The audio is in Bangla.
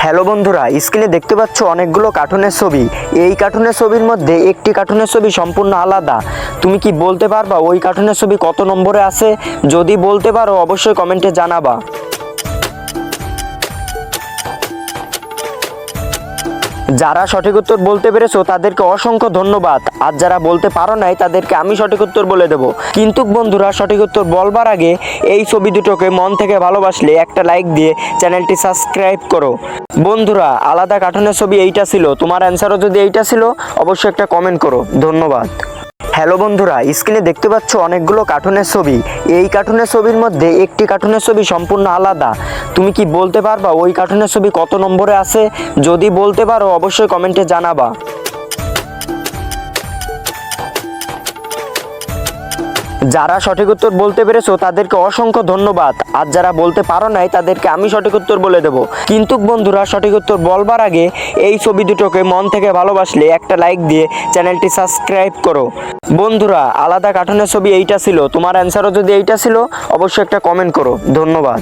হ্যালো বন্ধুরা, স্ক্রিনে দেখতে পাচ্ছ অনেকগুলো কার্টুনের ছবি। এই কার্টুনের ছবির মধ্যে একটি কার্টুনের ছবি সম্পূর্ণ আলাদা। তুমি কি বলতে পারবা ওই কার্টুনের ছবি কত নম্বরে আছে? যদি বলতে পারো অবশ্যই কমেন্টে জানাবা। যারা সঠিক উত্তর বলতে পেরেছো তাদেরকে অসংখ্য ধন্যবাদ, আর যারা বলতে পারো নাই তাদেরকে আমি সঠিক উত্তর বলে দেব। কিন্তু বন্ধুরা, সঠিক উত্তর বলবার আগে এই ছবি দুটোকে মন থেকে ভালোবাসলে একটা লাইক দিয়ে চ্যানেলটি সাবস্ক্রাইব করো। বন্ধুরা, আলাদা কার্টুনের ছবি এইটা ছিল, তোমার অ্যান্সারও যদি এইটা ছিল অবশ্যই একটা কমেন্ট করো। ধন্যবাদ। হ্যালো বন্ধুরা, স্ক্রিনে দেখতে পাচ্ছ অনেকগুলো কার্টুনের ছবি। এই কার্টুনের ছবির মধ্যে একটি কার্টুনের ছবি সম্পূর্ণ আলাদা। তুমি কি বলতে পারবা ওই কার্টুনের ছবি কত নম্বরে আছে? যদি বলতে পারো অবশ্যই কমেন্টে জানাবা। যারা সঠিক উত্তর বলতে পেরেছো তাদেরকে অসংখ্য ধন্যবাদ, আর যারা বলতে পারো নাই তাদেরকে আমি সঠিক উত্তর বলে দেব। কিন্তু বন্ধুরা, সঠিক উত্তর বলবার আগে এই ছবি দুটোকে মন থেকে ভালোবাসলে একটা লাইক দিয়ে চ্যানেলটি সাবস্ক্রাইব করো। বন্ধুরা, আলাদা কার্টুনের ছবি এইটা ছিল, তোমার অ্যান্সারও যদি এইটা ছিল অবশ্যই একটা কমেন্ট করো। ধন্যবাদ।